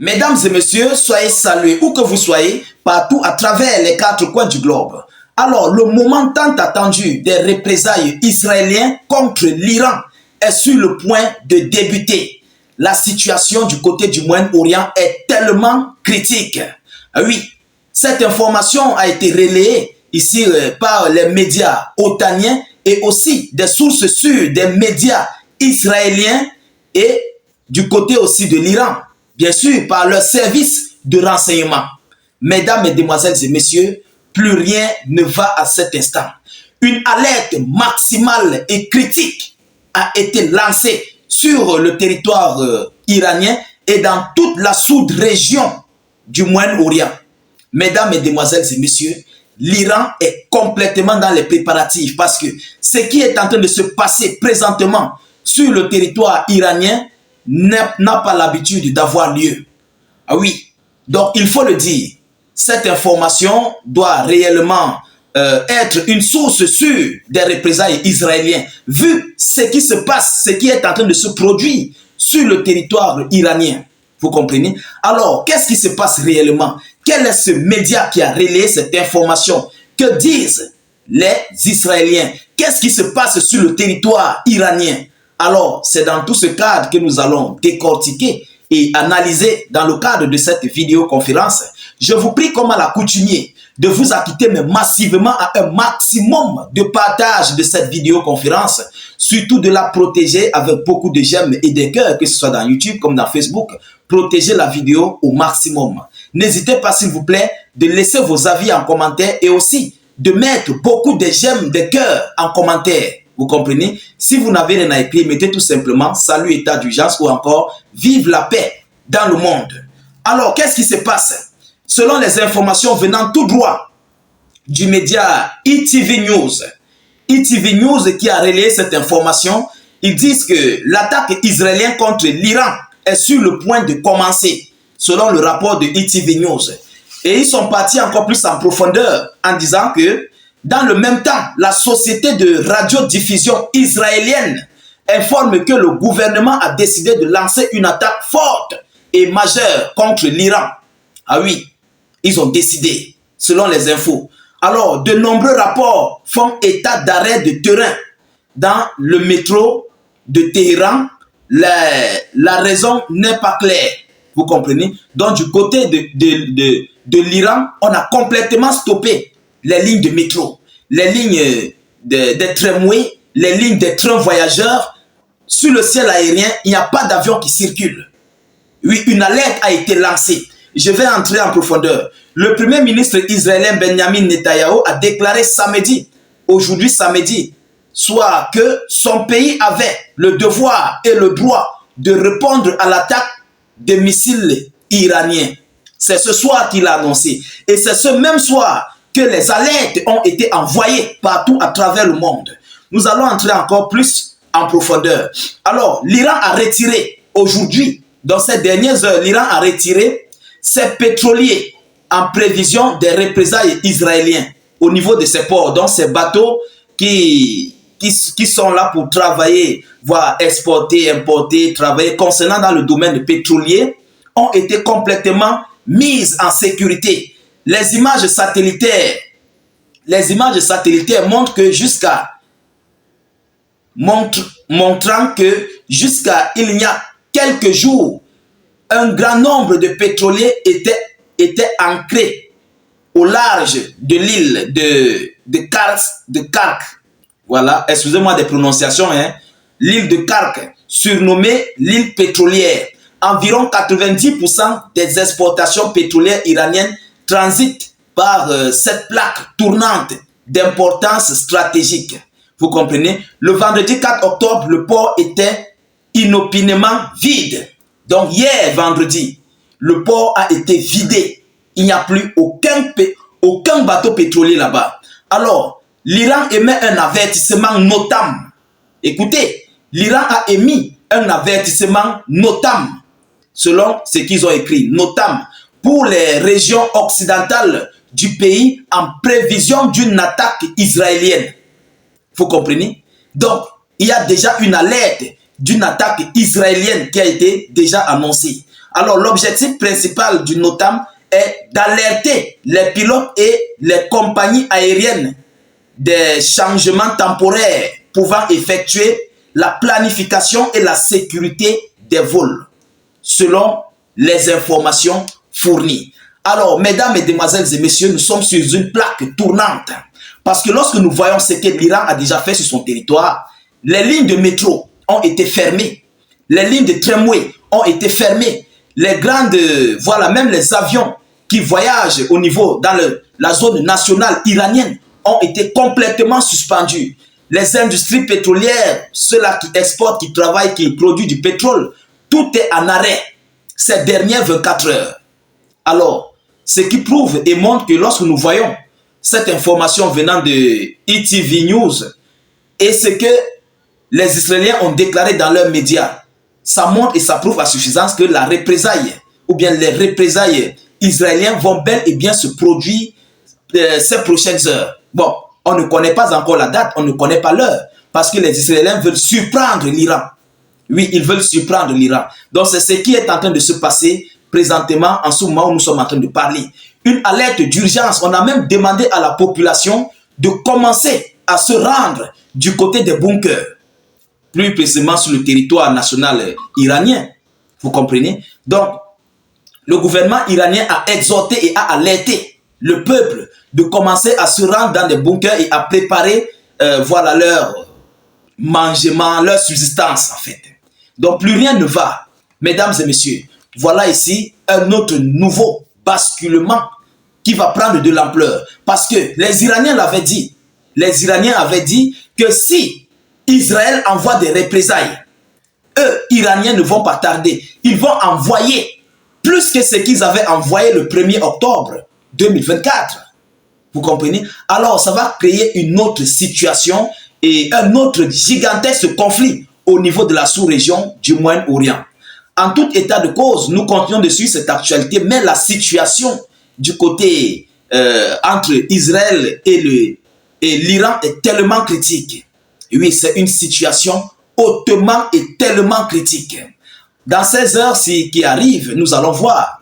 Mesdames et messieurs, soyez salués où que vous soyez, partout à travers les quatre coins du globe. Alors, le moment tant attendu des représailles israéliennes contre l'Iran est sur le point de débuter. La situation du côté du Moyen-Orient est tellement critique. Oui, cette information a été relayée ici par les médias otaniens et aussi des sources sûres des médias israéliens et du côté aussi de l'Iran. Bien sûr, par leur service de renseignement. Mesdames, mesdemoiselles et messieurs, plus rien ne va à cet instant. Une alerte maximale et critique a été lancée sur le territoire iranien et dans toute la sous-région du Moyen-Orient. Mesdames, mesdemoiselles et messieurs, l'Iran est complètement dans les préparatifs parce que ce qui est en train de se passer présentement sur le territoire iranien n'a pas l'habitude d'avoir lieu. Ah oui, donc il faut le dire, cette information doit réellement être une source sûre des représailles israéliennes, vu ce qui se passe, ce qui est en train de se produire sur le territoire iranien. Vous comprenez? Alors, qu'est-ce qui se passe réellement? Quel est ce média qui a relayé cette information? Que disent les Israéliens? Qu'est-ce qui se passe sur le territoire iranien? Alors, c'est dans tout ce cadre que nous allons décortiquer et analyser dans le cadre de cette vidéoconférence. Je vous prie comme à l'accoutumée de vous acquitter mais massivement à un maximum de partage de cette vidéoconférence, surtout de la protéger avec beaucoup de j'aime et de cœurs, que ce soit dans YouTube comme dans Facebook. Protégez la vidéo au maximum. N'hésitez pas s'il vous plaît de laisser vos avis en commentaire et aussi de mettre beaucoup de j'aime, de cœurs en commentaire. Vous comprenez? Si vous n'avez rien à écrire, mettez tout simplement salut état d'urgence ou encore vive la paix dans le monde. Alors, qu'est-ce qui se passe? Selon les informations venant tout droit du média ETV News, ETV News qui a relayé cette information, ils disent que l'attaque israélienne contre l'Iran est sur le point de commencer, selon le rapport de ETV News. Et ils sont partis encore plus en profondeur en disant que dans le même temps, la société de radiodiffusion israélienne informe que le gouvernement a décidé de lancer une attaque forte et majeure contre l'Iran. Ah oui, ils ont décidé, selon les infos. Alors, de nombreux rapports font état d'arrêt de terrain dans le métro de Téhéran. La raison n'est pas claire, vous comprenez? Donc, du côté de l'Iran, on a complètement stoppé les lignes de métro, les lignes des tramways, les lignes des trains voyageurs. Sur le ciel aérien, il n'y a pas d'avion qui circule. Oui, une alerte a été lancée. Je vais entrer en profondeur. Le premier ministre israélien Benjamin Netanyahu a déclaré samedi, aujourd'hui samedi, soit que son pays avait le devoir et le droit de répondre à l'attaque des missiles iraniens. C'est ce soir qu'il a annoncé. Et c'est ce même soir que les alertes ont été envoyées partout à travers le monde. Nous allons entrer encore plus en profondeur. Alors, l'Iran a retiré aujourd'hui, dans ces dernières heures, l'Iran a retiré ses pétroliers en prévision des représailles israéliennes au niveau de ces ports. Donc, ces bateaux qui sont là pour travailler, voire exporter, importer, travailler concernant dans le domaine pétrolier, ont été complètement mises en sécurité. Les images satellitaires montrent que montrant que jusqu'à il y a quelques jours, un grand nombre de pétroliers étaient ancrés au large de l'île de Kark. Voilà, excusez-moi des prononciations, hein. L'île de Kark, surnommée l'île pétrolière. Environ 90% des exportations pétrolières iraniennes transitent par cette plaque tournante d'importance stratégique. Vous comprenez? Le vendredi 4 octobre, le port était inopinément vide. Donc hier, vendredi, le port a été vidé. Il n'y a plus aucun bateau pétrolier là-bas. Alors, l'Iran émet un avertissement notable. Écoutez, l'Iran a émis un avertissement notable, selon ce qu'ils ont écrit, notable, pour les régions occidentales du pays en prévision d'une attaque israélienne. Vous comprenez? Donc, il y a déjà une alerte d'une attaque israélienne qui a été déjà annoncée. Alors, l'objectif principal du NOTAM est d'alerter les pilotes et les compagnies aériennes des changements temporaires pouvant effectuer la planification et la sécurité des vols, selon les informations fournies. Alors, mesdames, mesdemoiselles et messieurs, nous sommes sur une plaque tournante. Parce que lorsque nous voyons ce que l'Iran a déjà fait sur son territoire, les lignes de métro ont été fermées, les lignes de tramway ont été fermées, les grandes, voilà, même les avions qui voyagent au niveau, dans la zone nationale iranienne, ont été complètement suspendus. Les industries pétrolières, ceux-là qui exportent, qui travaillent, qui produisent du pétrole, tout est en arrêt ces dernières 24 heures. Alors, ce qui prouve et montre que lorsque nous voyons cette information venant de ETV News et ce que les Israéliens ont déclaré dans leurs médias, ça montre et ça prouve à suffisance que la représaille ou bien les représailles israéliens vont bel et bien se produire ces prochaines heures. Bon, on ne connaît pas encore la date, on ne connaît pas l'heure, parce que les Israéliens veulent surprendre l'Iran. Oui, ils veulent surprendre l'Iran. Donc c'est ce qui est en train de se passer présentement en ce moment où nous sommes en train de parler. Une alerte d'urgence, on a même demandé à la population de commencer à se rendre du côté des bunkers, plus précisément sur le territoire national iranien. Vous comprenez? Donc, le gouvernement iranien a exhorté et a alerté le peuple de commencer à se rendre dans des bunkers et à préparer voilà, leur mangement, leur subsistance en fait. Donc plus rien ne va. Mesdames et messieurs, voilà ici un autre nouveau basculement qui va prendre de l'ampleur. Parce que les Iraniens l'avaient dit. Les Iraniens avaient dit que si Israël envoie des représailles, eux, Iraniens, ne vont pas tarder. Ils vont envoyer plus que ce qu'ils avaient envoyé le 1er octobre 2024. Vous comprenez? Alors, ça va créer une autre situation et un autre gigantesque conflit au niveau de la sous-région du Moyen-Orient. En tout état de cause, nous continuons de suivre cette actualité, mais la situation du côté entre Israël et l'Iran est tellement critique. Et oui, c'est une situation hautement et tellement critique. Dans ces heures qui arrivent, nous allons voir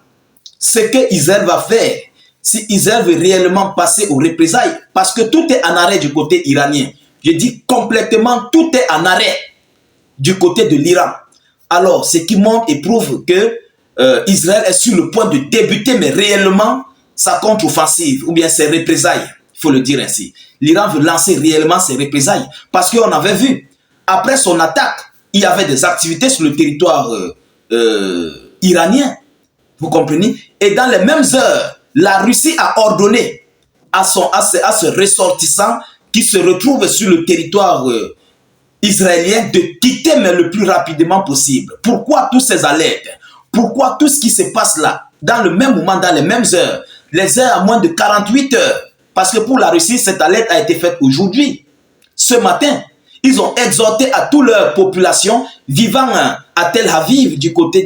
ce que Israël va faire. Si Israël veut réellement passer aux représailles, parce que tout est en arrêt du côté iranien. Je dis complètement, tout est en arrêt du côté de l'Iran. Alors, ce qui montre et prouve que Israël est sur le point de débuter, mais réellement, sa contre-offensive, ou bien ses représailles, il faut le dire ainsi. L'Iran veut lancer réellement ses représailles, parce qu'on avait vu, après son attaque, il y avait des activités sur le territoire iranien, vous comprenez? Et dans les mêmes heures, la Russie a ordonné à ce ressortissant qui se retrouve sur le territoire israélien de quitter mais le plus rapidement possible. Pourquoi tous ces alertes? Pourquoi tout ce qui se passe là, dans le même moment, dans les mêmes heures, les heures à moins de 48 heures? Parce que pour la Russie, cette alerte a été faite aujourd'hui, ce matin. Ils ont exhorté à toute leur population vivant à Tel Aviv, du côté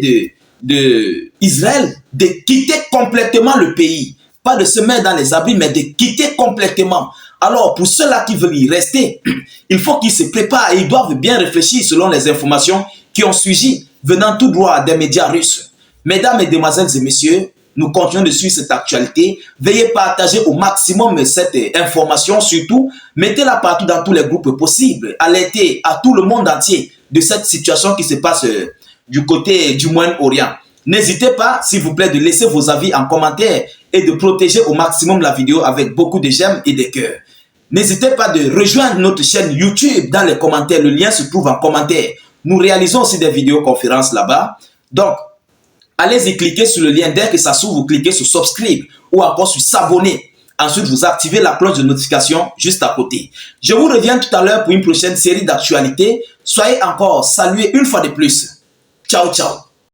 de Israël, de quitter complètement le pays. Pas de se mettre dans les abris, mais de quitter complètement. Alors, pour ceux-là qui veulent y rester, il faut qu'ils se préparent et ils doivent bien réfléchir selon les informations qui ont suivi venant tout droit des médias russes. Mesdames, mesdemoiselles et messieurs, nous continuons de suivre cette actualité. Veuillez partager au maximum cette information, surtout, mettez-la partout dans tous les groupes possibles. Alertez à tout le monde entier de cette situation qui se passe du côté du Moyen-Orient. N'hésitez pas, s'il vous plaît, de laisser vos avis en commentaire et de protéger au maximum la vidéo avec beaucoup de j'aime et de cœurs. N'hésitez pas de rejoindre notre chaîne YouTube dans les commentaires. Le lien se trouve en commentaire. Nous réalisons aussi des vidéoconférences là-bas. Donc, allez-y, cliquez sur le lien. Dès que ça s'ouvre, vous cliquez sur subscribe ou encore sur s'abonner. Ensuite, vous activez la cloche de notification juste à côté. Je vous reviens tout à l'heure pour une prochaine série d'actualités. Soyez encore salués une fois de plus. Ciao, ciao.